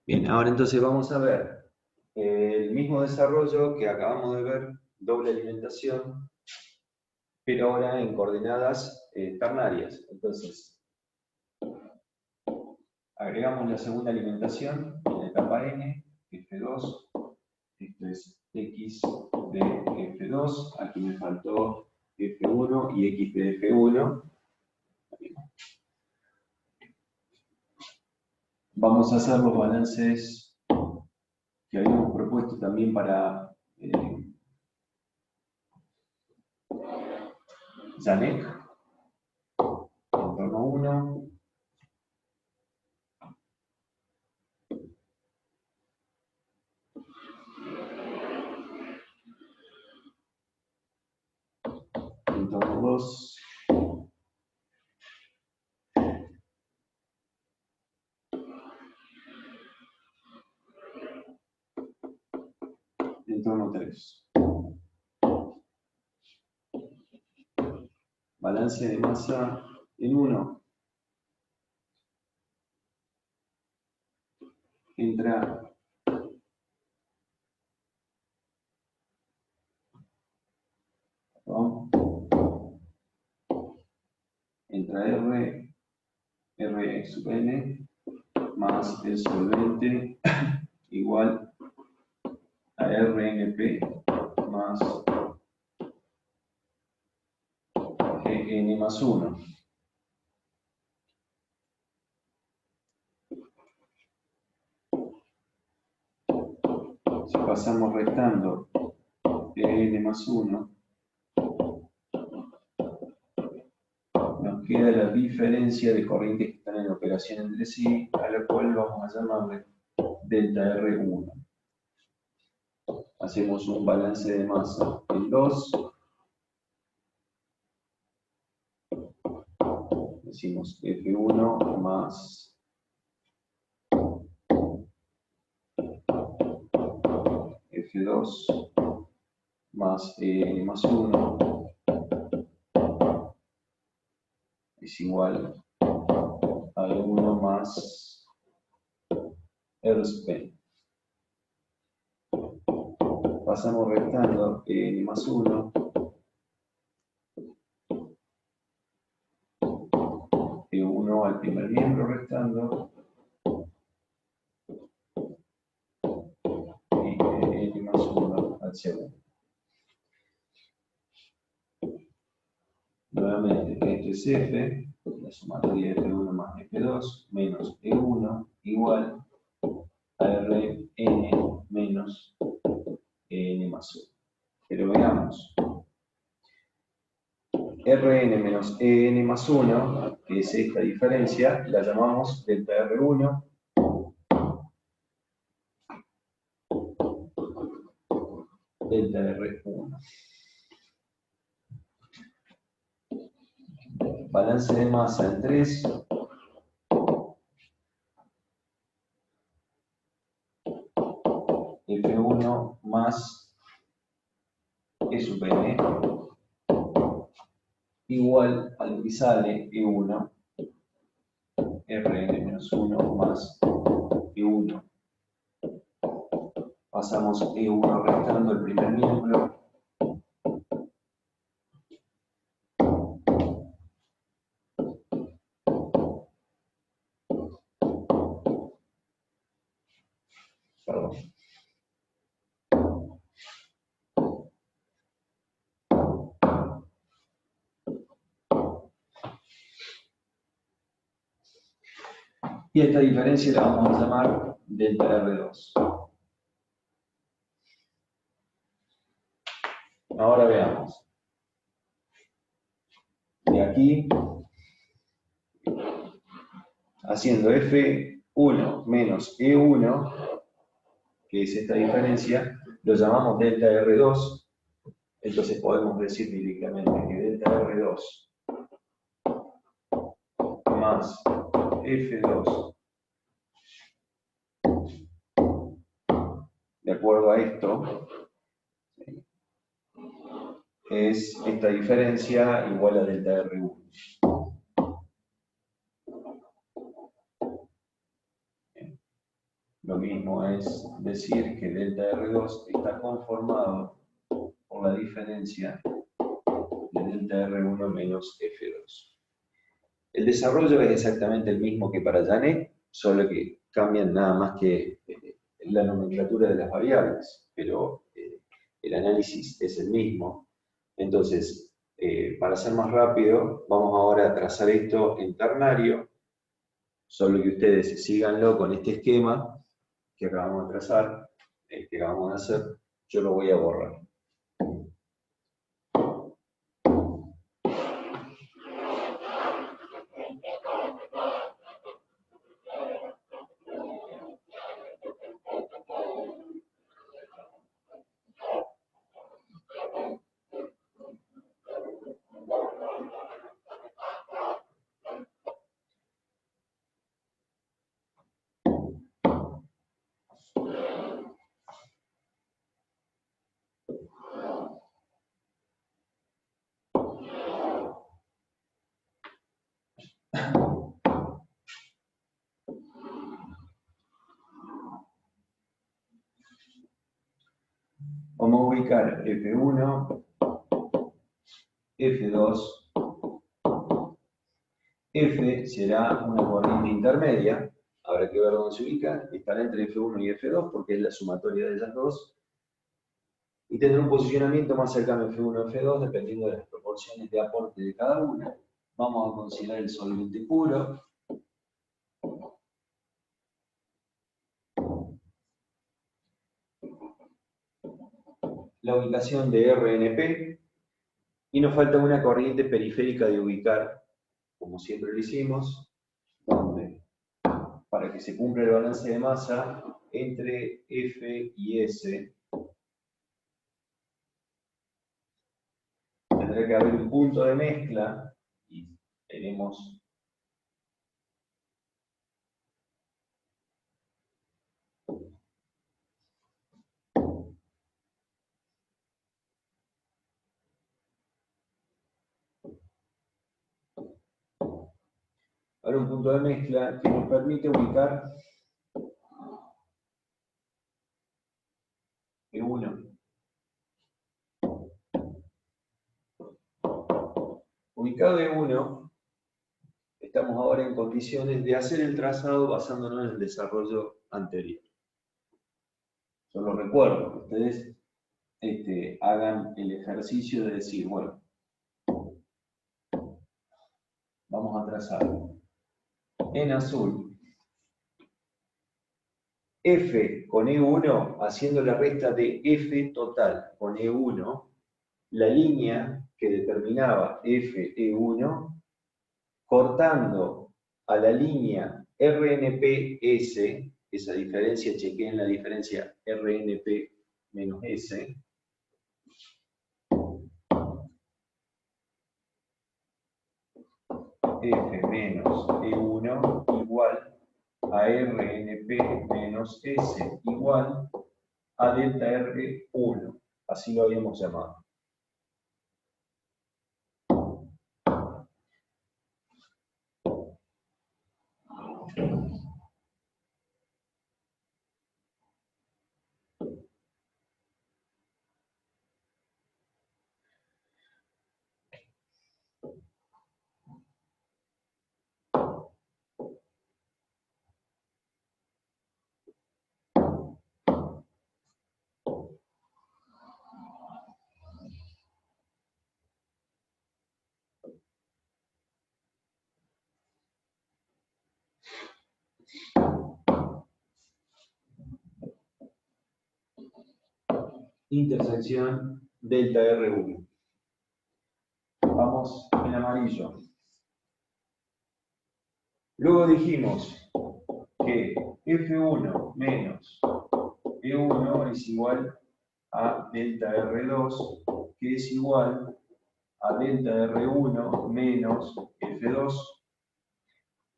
Bien, ahora entonces vamos a ver el mismo desarrollo que acabamos de ver, doble alimentación, pero ahora en coordenadas ternarias. Entonces, agregamos la segunda alimentación en la etapa n, f2, esto es x de f2, aquí me faltó f1 y x de f1. Vamos a hacer los balances que habíamos propuesto también para Janek, entorno 1, entorno 2, entorno 3. Balance de masa en 1. Entra R sub n más el solvente igual a RNP más GN más 1. Si pasamos restando GN más 1, nos queda la diferencia de corrientes que están en operación entre sí, a la cual vamos a llamarle delta R1. Hacemos un balance de masa en 2. Decimos F1 más F2 más EN más 1 es igual a E1 más R sub n. Pasamos restando EN más 1, E1 al primer miembro restando, y EN más 1 al segundo. Nuevamente, esto es F, la sumatoria de F1 más F2 menos E1 igual a Rn menos En más 1. Pero veamos. Rn menos En más 1, que es esta diferencia, la llamamos delta R1. Delta R1. Balance de masa en 3. F1 más E sub n igual a lo que sale E1, Rn menos 1 más E1. Pasamos E1 restando el primer miembro. Perdón. Y esta diferencia la vamos a llamar delta R2. Ahora veamos. De aquí, haciendo F1 menos E1, que es esta diferencia, lo llamamos delta R2. Entonces podemos decir directamente que delta R2 más F2, de acuerdo a esto, es esta diferencia igual a delta R1. Lo es decir que delta R2 está conformado por la diferencia de delta R1 menos F2. El desarrollo es exactamente el mismo que para Janet, solo que cambian nada más que la nomenclatura de las variables, pero el análisis es el mismo. Entonces, para ser más rápido, vamos ahora a trazar esto en ternario, solo que ustedes síganlo con este esquema que acabamos de trazar, que acabamos de hacer, yo lo voy a borrar. Vamos a ubicar F1, F2, F será una corriente intermedia, habrá que ver dónde se ubica, estará entre F1 y F2 porque es la sumatoria de ellas dos, y tendrá un posicionamiento más cercano a F1 a F2 dependiendo de las proporciones de aporte de cada una. Vamos a considerar el solvente puro. La ubicación de RNP, y nos falta una corriente periférica de ubicar, como siempre lo hicimos, donde, para que se cumpla el balance de masa entre F y S, tendrá que haber un punto de mezcla, y tenemos un punto de mezcla que nos permite ubicar E1. Ubicado E1, estamos ahora en condiciones de hacer el trazado basándonos en el desarrollo anterior. Solo recuerdo que ustedes hagan el ejercicio de decir, bueno, vamos a trazar en azul F con E1, haciendo la resta de F total con E1, la línea que determinaba FE1, cortando a la línea RNP-S, esa diferencia, chequeen la diferencia RNP menos S, F menos E1 igual a RNP menos S igual a delta R1, así lo habíamos llamado. Intersección delta R1. Vamos en amarillo. Luego dijimos que F1 menos E1 es igual a delta R2, que es igual a delta R1 menos F2.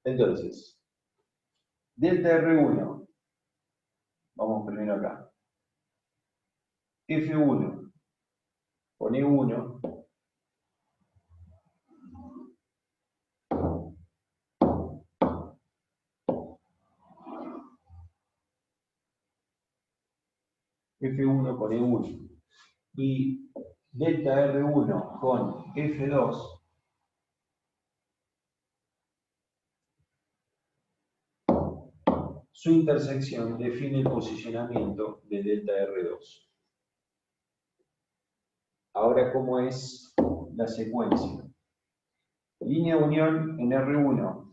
Entonces, delta R1, vamos primero acá, F1 con E1, F1 con E1 y delta R1 con F2, su intersección define el posicionamiento de delta R2. Ahora, ¿cómo es la secuencia? Línea de unión en R1.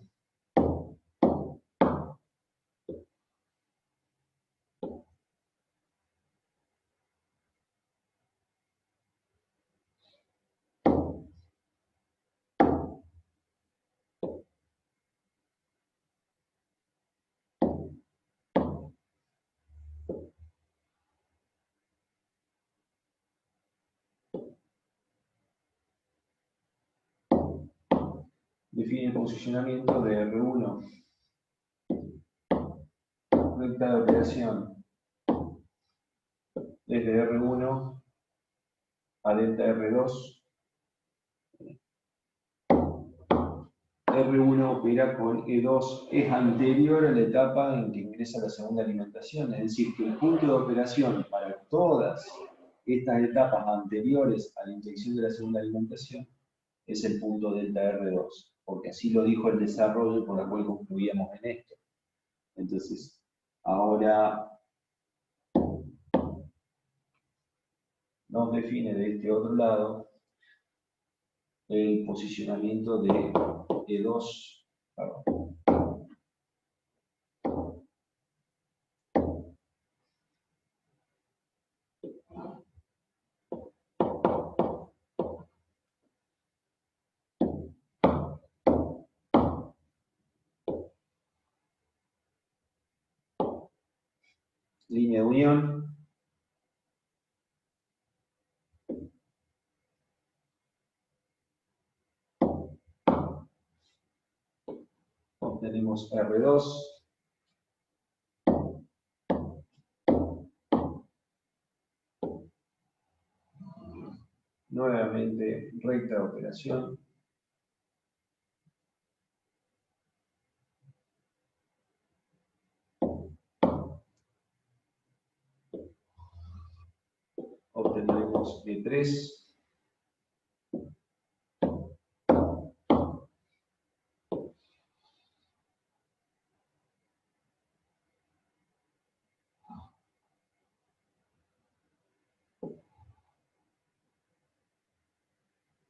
Define el posicionamiento de R1. Recta de operación desde R1 a delta R2. R1 opera con E2, es anterior a la etapa en que ingresa la segunda alimentación, es decir, que el punto de operación para todas estas etapas anteriores a la inyección de la segunda alimentación es el punto delta R2, porque así lo dijo el desarrollo por el cual concluíamos en esto. Entonces, ahora nos define de este otro lado el posicionamiento de E2, perdón. Línea de unión. Obtenemos R2. Nuevamente, recta de operación. Obtendremos E3.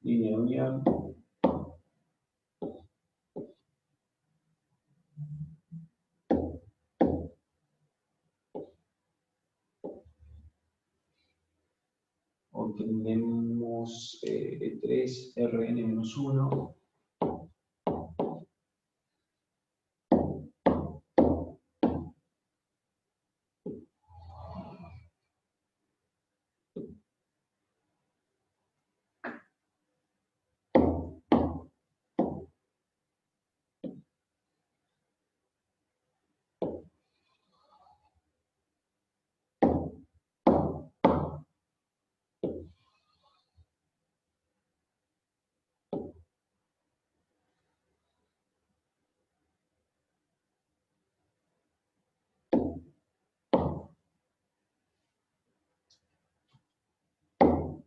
Línea de unión. Obtenemos E3, Rn-1.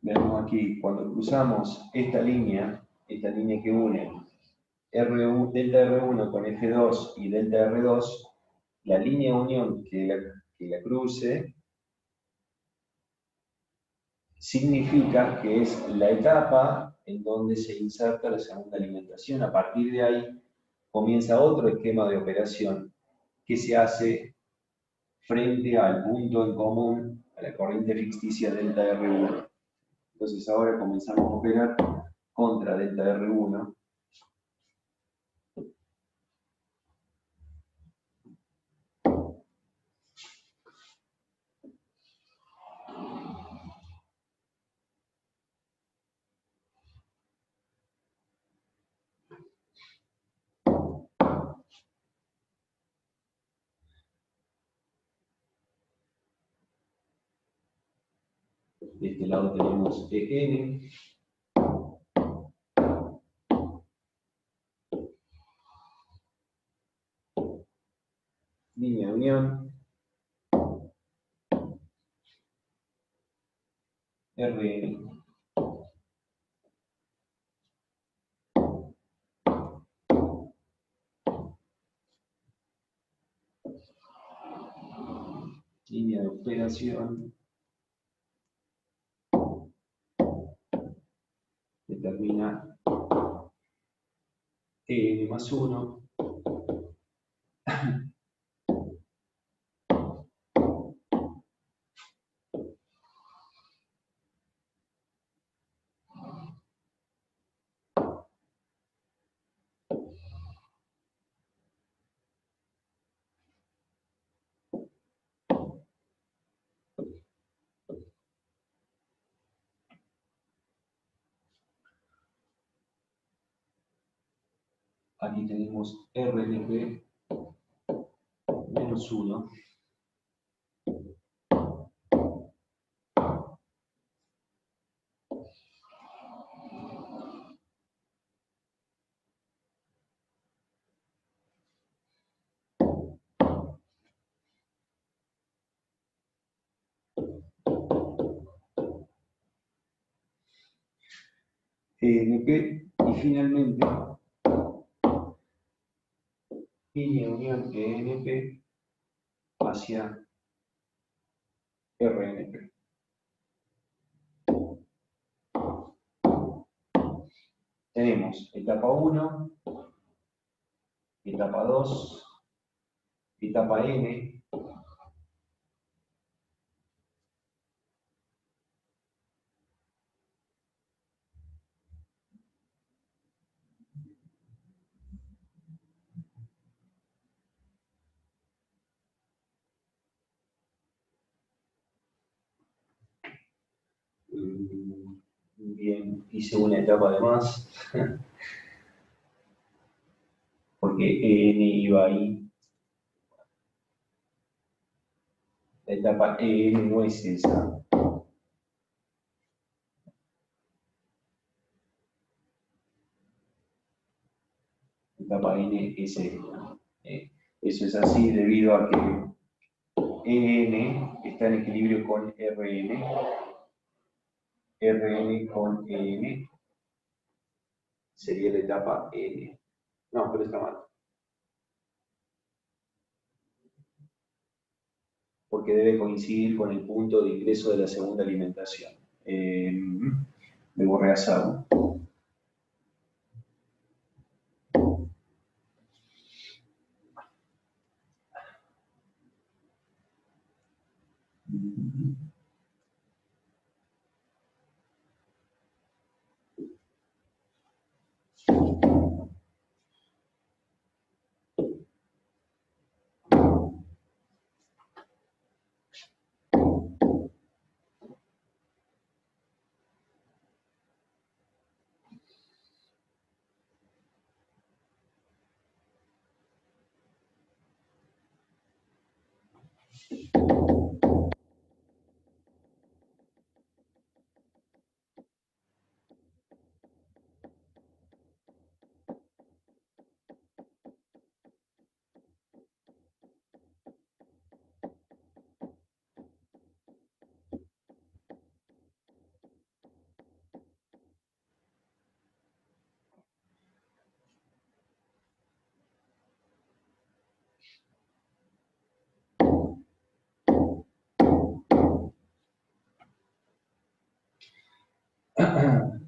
Vemos aquí, cuando cruzamos esta línea que une R1, delta R1 con F2 y delta R2, la línea de unión que la cruce significa que es la etapa en donde se inserta la segunda alimentación. A partir de ahí comienza otro esquema de operación que se hace frente al punto en común, a la corriente ficticia delta R1. Entonces ahora comenzamos a operar contra delta R1. De este lado tenemos EN. Línea de unión. Rn. Línea de operación determina n más 1 aquí tenemos RNP menos 1. ENP y finalmente línea unión ENP hacia RNP. Tenemos etapa 1, etapa 2, etapa N, bien, hice una etapa de más, porque EN iba ahí. La etapa EN no es esa. La etapa N es esta. Eso es así debido a que EN está en equilibrio con RN, RN con EN sería la etapa N. No, pero está mal. Porque debe coincidir con el punto de ingreso de la segunda alimentación. Debo rehacerlo.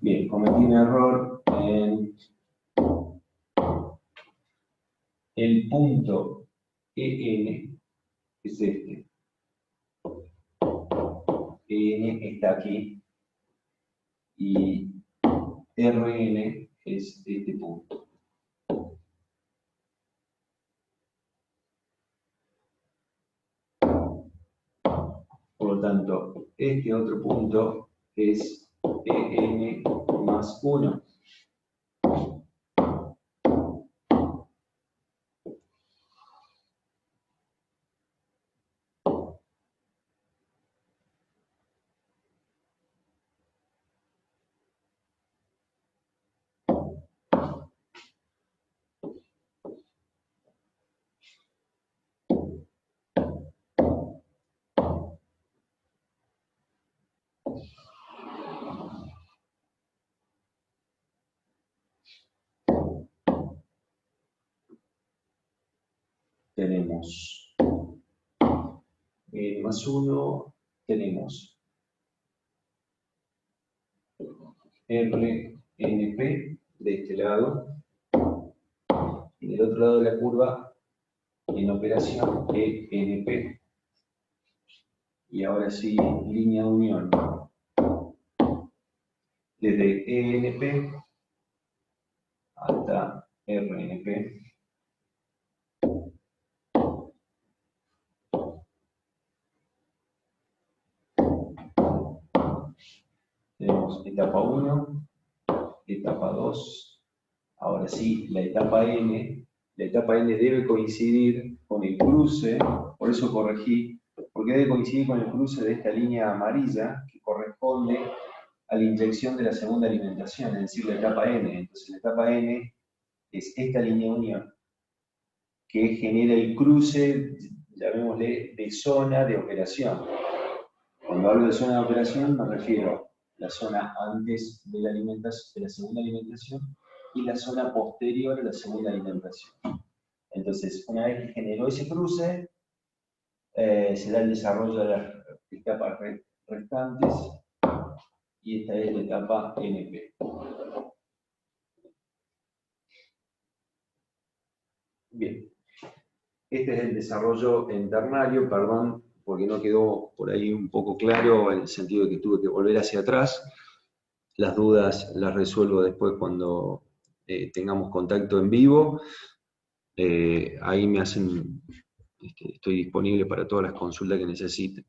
Bien, cometí un error en el punto EN, es este. EN está aquí y RN es este punto. Por lo tanto, este otro punto es EN más 1. tenemos n más 1, tenemos RNP de este lado, y del otro lado de la curva, en operación, ENP. Y ahora sí, línea de unión. Desde ENP hasta RNP. Tenemos etapa 1, etapa 2. Ahora sí, la etapa N debe coincidir con el cruce, por eso corregí, porque debe coincidir con el cruce de esta línea amarilla, que corresponde a la inyección de la segunda alimentación, es decir, la etapa N. Entonces la etapa N es esta línea de unión, que genera el cruce, llamémosle, de zona de operación. Cuando hablo de zona de operación me refiero a la zona antes de la alimentación, de la segunda alimentación, y la zona posterior a la segunda alimentación. Entonces, una vez que generó ese cruce, se da el desarrollo de las etapas restantes, y esta es la etapa NP. Bien, este es el desarrollo en ternario, perdón, porque no quedó por ahí un poco claro, en el sentido de que tuve que volver hacia atrás. Las dudas las resuelvo después cuando tengamos contacto en vivo. Ahí me hacen, estoy disponible para todas las consultas que necesiten.